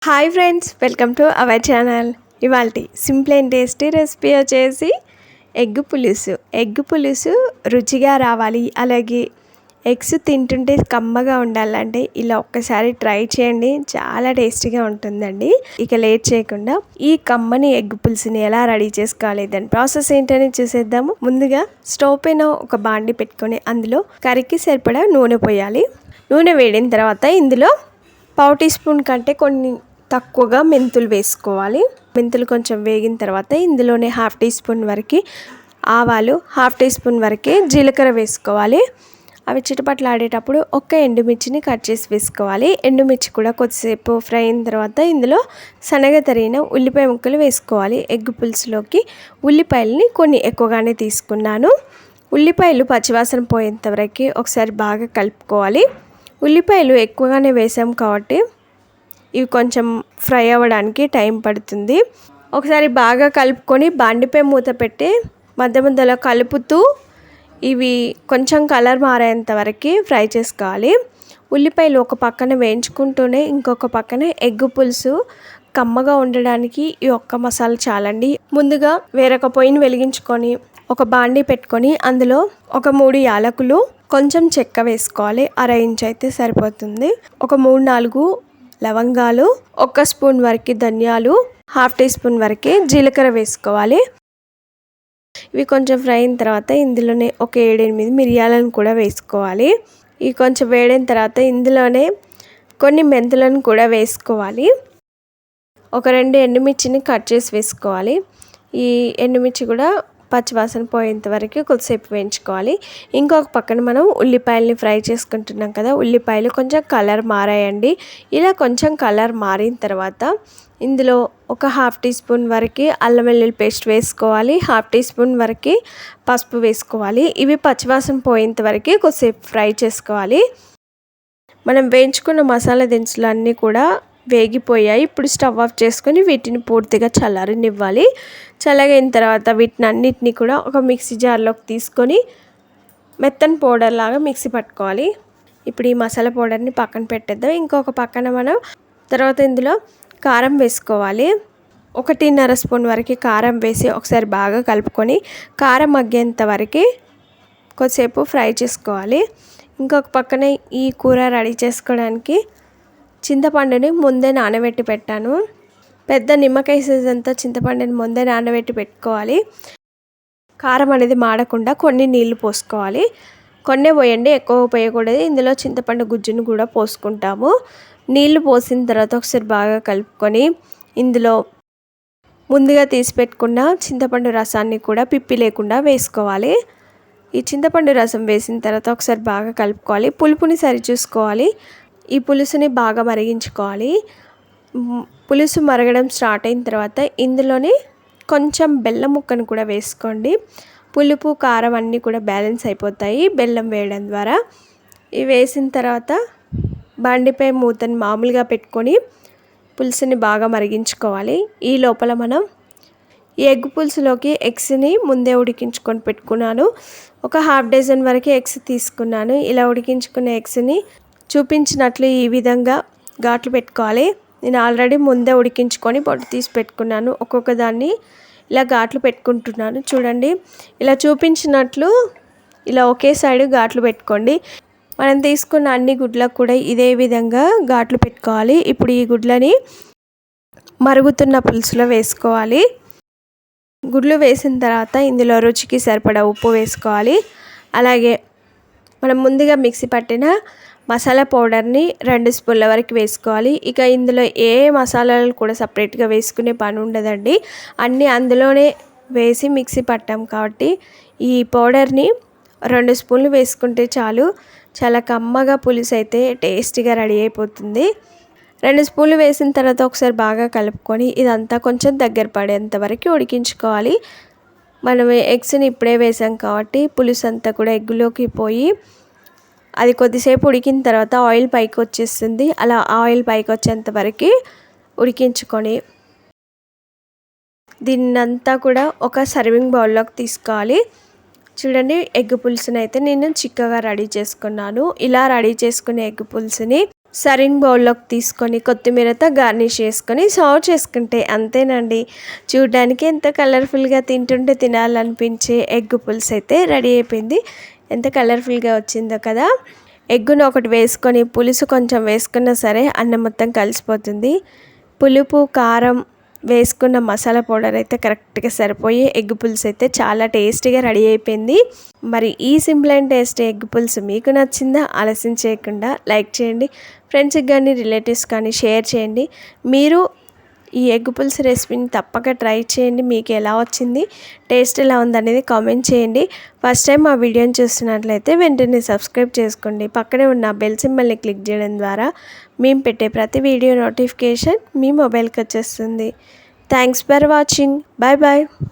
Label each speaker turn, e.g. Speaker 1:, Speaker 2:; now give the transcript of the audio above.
Speaker 1: Hi friends, welcome to our channel. ఇవాల్టి simple and tasty recipe వచ్చేసి egg పులుసు రుచిగా రావాలి, అలాగే ఎగ్స్ తింటుంటే కమ్మగా ఉండాలంటే ఇలా ఒక్కసారి ట్రై చేయండి. చాలా టేస్టీగా ఉంటుందండి. ఇక లేట్ చేయకుండా ఈ కమ్మని ఎగ్ పులుసుని ఎలా రెడీ చేసుకోవాలి, దాని ప్రాసెస్ ఏంటని చూసేద్దాము. ముందుగా స్టవ్ పైన ఒక బాండి పెట్టుకొని అందులో కర్రీకి సరిపడా నూనె పోయాలి. నూనె వేడిన తర్వాత ఇందులో 1/2 టీ స్పూన్ కంటే కొన్ని తక్కువగా మెంతులు వేసుకోవాలి. మెంతులు కొంచెం వేగిన తర్వాత ఇందులోనే 1/2 టీ స్పూన్ వరకు ఆవాలు, 1/2 టీ స్పూన్ వరకే జీలకర్ర వేసుకోవాలి. అవి చిటపట్లాడేటప్పుడు ఒక్క ఎండుమిర్చిని కట్ చేసి వేసుకోవాలి. ఎండుమిర్చి కూడా కొద్దిసేపు ఫ్రై అయిన తర్వాత ఇందులో సన్నగా తరిగిన ఉల్లిపాయ ముక్కలు వేసుకోవాలి. ఎగ్ పులుసులోకి ఉల్లిపాయలని కొన్ని ఎక్కువగానే తీసుకున్నాను. ఉల్లిపాయలు పచ్చివాసన పోయేంత వరకు ఒకసారి బాగా కలుపుకోవాలి. ఉల్లిపాయలు ఎక్కువగానే వేసాం కాబట్టి ఇవి కొంచెం ఫ్రై అవ్వడానికి టైం పడుతుంది. ఒకసారి బాగా కలుపుకొని బాండిపై మూత పెట్టి మధ్య మధ్యలో కలుపుతూ ఇవి కొంచెం కలర్ మారేంత వరకు ఫ్రై చేసుకోవాలి. ఉల్లిపాయలు ఒక పక్కన వేయించుకుంటూనే ఇంకొక పక్కన ఎగ్ పులుసు కమ్మగా ఉండడానికి ఈ ఒక్క మసాలా చాలండి. ముందుగా వేరొక పొయ్యిని వెలిగించుకొని ఒక బాండి పెట్టుకొని అందులో ఒక 3 యాలకులు, కొంచెం చెక్క వేసుకోవాలి. 1/2 ఇంచ్ అయితే సరిపోతుంది. ఒక 3-4 లవంగాలు, 1 స్పూన్ వరకు ధనియాలు, 1/2 టీ స్పూన్ వరకు జీలకర్ర వేసుకోవాలి. ఇవి కొంచెం ఫ్రై అయిన తర్వాత ఇందులోనే ఒక 7-8 మిరియాలను కూడా వేసుకోవాలి. ఇవి కొంచెం వేడిన తర్వాత ఇందులోనే కొన్ని మెంతులను కూడా వేసుకోవాలి. ఒక 2 ఎండుమిర్చిని కట్ చేసి వేసుకోవాలి. ఈ ఎండుమిర్చి కూడా పచ్చివాసన పోయేంత వరకు కొద్దిసేపు వేయించుకోవాలి. ఇంకొక పక్కన మనం ఉల్లిపాయలని ఫ్రై చేసుకుంటున్నాం కదా, ఉల్లిపాయలు కొంచెం కలర్ మారాయండి. ఇలా కొంచెం కలర్ మారిన తర్వాత ఇందులో ఒక 1/2 టీ స్పూన్ వరకు అల్లం వెల్లుల్లి పేస్ట్ వేసుకోవాలి. 1/2 టీ స్పూన్ వరకు పసుపు వేసుకోవాలి. ఇవి పచ్చివాసన పోయేంత వరకు కొద్దిసేపు ఫ్రై చేసుకోవాలి. మనం వేయించుకున్న మసాలా దినుసులు అన్నీ కూడా వేగిపోయాయి. ఇప్పుడు స్టవ్ ఆఫ్ చేసుకొని వీటిని పూర్తిగా చల్లారనివ్వాలి. చల్లగైన తర్వాత వీటిని అన్నిటిని కూడా ఒక మిక్సీ జార్లోకి తీసుకొని మెత్తని పౌడర్ లాగా మిక్సీ పట్టుకోవాలి. ఇప్పుడు ఈ మసాలా పౌడర్ని పక్కన పెట్టేద్దాం. ఇంకొక పక్కన మనం తర్వాత ఇందులో కారం వేసుకోవాలి. 1.5 స్పూన్ వరకు కారం వేసి ఒకసారి బాగా కలుపుకొని కారం మగ్గేంత వరకు కొద్దిసేపు ఫ్రై చేసుకోవాలి. ఇంకొక పక్కన ఈ కూర రెడీ చేసుకోవడానికి చింతపండుని ముందే నానబెట్టి పెట్టాను. పెద్ద నిమ్మకాయ సైజ్ అంతా చింతపండుని ముందే నానబెట్టి పెట్టుకోవాలి. కారం అనేది మాడకుండా కొన్ని నీళ్లు పోసుకోవాలి. కొన్నే పోయండి, ఎక్కువ పోయకూడదు. ఇందులో చింతపండు గుజ్జును కూడా పోసుకుంటాము. నీళ్లు పోసిన తర్వాత ఒకసారి బాగా కలుపుకొని ఇందులో ముందుగా తీసి పెట్టుకున్న చింతపండు రసాన్ని కూడా పిప్పి లేకుండా వేసుకోవాలి. ఈ చింతపండు రసం వేసిన తర్వాత ఒకసారి బాగా కలుపుకోవాలి. పులుపుని సరిచూసుకోవాలి. ఈ పులుసుని బాగా మరిగించుకోవాలి. పులుసు మరగడం స్టార్ట్ అయిన తర్వాత ఇందులోనే కొంచెం బెల్లం ముక్కను కూడా వేసుకోండి. పులుపు కారం అన్నీ కూడా బ్యాలెన్స్ అయిపోతాయి బెల్లం వేయడం ద్వారా. ఇవి వేసిన తర్వాత బండిపై మూతని మామూలుగా పెట్టుకొని పులుసుని బాగా మరిగించుకోవాలి. ఈ లోపల మనం ఈ ఎగ్ పులుసులోకి ఎగ్స్ని ముందే ఉడికించుకొని పెట్టుకున్నాను. ఒక 1/2 డజన్ వరకు ఎగ్స్ తీసుకున్నాను. ఇలా ఉడికించుకున్న ఎగ్స్ని చూపించినట్లు ఈ విధంగా ఘాట్లు పెట్టుకోవాలి. నేను ఆల్రెడీ ముందే ఉడికించుకొని పొట్టు తీసి పెట్టుకున్నాను. ఒక్కొక్క దాన్ని ఇలా ఘాట్లు పెట్టుకుంటున్నాను. చూడండి, ఇలా చూపించినట్లు ఇలా ఒకే సైడ్ ఘాట్లు పెట్టుకోండి. మనం తీసుకున్న అన్ని గుడ్లకు కూడా ఇదే విధంగా ఘాట్లు పెట్టుకోవాలి. ఇప్పుడు ఈ గుడ్లని మరుగుతున్న పులుసులో వేసుకోవాలి. గుడ్లు వేసిన తర్వాత ఇందులో రుచికి సరిపడా ఉప్పు వేసుకోవాలి. అలాగే మనం ముందుగా మిక్సీ పట్టిన మసాలా పౌడర్ని 2 స్పూన్ల వరకు వేసుకోవాలి. ఇక ఇందులో ఏ మసాలాలు కూడా సపరేట్గా వేసుకునే పని ఉండదండి. అన్నీ అందులోనే వేసి మిక్సీ పట్టాం కాబట్టి ఈ పౌడర్ని 2 స్పూన్లు వేసుకుంటే చాలు. చాలా కమ్మగా పులుసు అయితే టేస్టీగా రెడీ అయిపోతుంది. 2 స్పూన్లు వేసిన తర్వాత ఒకసారి బాగా కలుపుకొని ఇదంతా కొంచెం దగ్గర పడేంత వరకు ఉడికించుకోవాలి. మనం ఎగ్స్ని ఇప్పుడే వేసాం కాబట్టి పులుసు అంతా కూడా ఎగ్గులోకి పోయి అది కొద్దిసేపు ఉడికిన తర్వాత ఆయిల్ పైకి వచ్చేస్తుంది. అలా ఆయిల్ పైకి వచ్చేంత వరకు ఉడికించుకొని దీన్నంతా కూడా ఒక సర్వింగ్ బౌల్లోకి తీసుకోవాలి. చూడండి, ఎగ్ పులుసుని అయితే నేను చిక్కగా రెడీ చేసుకున్నాను. ఇలా రెడీ చేసుకునే ఎగ్ పులుసుని సర్వింగ్ బౌల్లోకి తీసుకొని కొత్తిమీరతో గార్నిష్ చేసుకొని సర్వ్ చేసుకుంటే అంతేనండి. చూడడానికి ఎంత కలర్ఫుల్గా తింటుంటే తినాలనిపించే ఎగ్ పులుసు అయితే రెడీ అయిపోయింది. ఎంత కలర్ఫుల్గా వచ్చిందో కదా. ఎగ్గును ఒకటి వేసుకొని పులుసు కొంచెం వేసుకున్నా సరే అన్నం మొత్తం కలిసిపోతుంది. పులుపు కారం వేసుకున్న మసాలా పౌడర్ అయితే కరెక్ట్గా సరిపోయి ఎగ్ పులుసు అయితే చాలా టేస్టీగా రెడీ అయిపోయింది. మరి ఈ సింపుల్ అండ్ టేస్టీ ఎగ్ పులుసు మీకు నచ్చిందా? ఆలస్యం చేయకుండా లైక్ చేయండి, ఫ్రెండ్స్కి కానీ రిలేటివ్స్ కానీ షేర్ చేయండి. మీరు ఈ ఎగ్ పులుసు రెసిపీని తప్పక ట్రై చేయండి. మీకు ఎలా వచ్చింది, టేస్ట్ ఎలా ఉందనేది కామెంట్ చేయండి. ఫస్ట్ టైం మా వీడియోని చూస్తున్నట్లయితే వెంటనే సబ్స్క్రైబ్ చేసుకోండి. పక్కనే ఉన్న బెల్ సింబల్ని క్లిక్ చేయడం ద్వారా మేము పెట్టే ప్రతి వీడియో నోటిఫికేషన్ మీ మొబైల్కి వచ్చేస్తుంది. Thanks for watching. Bye bye.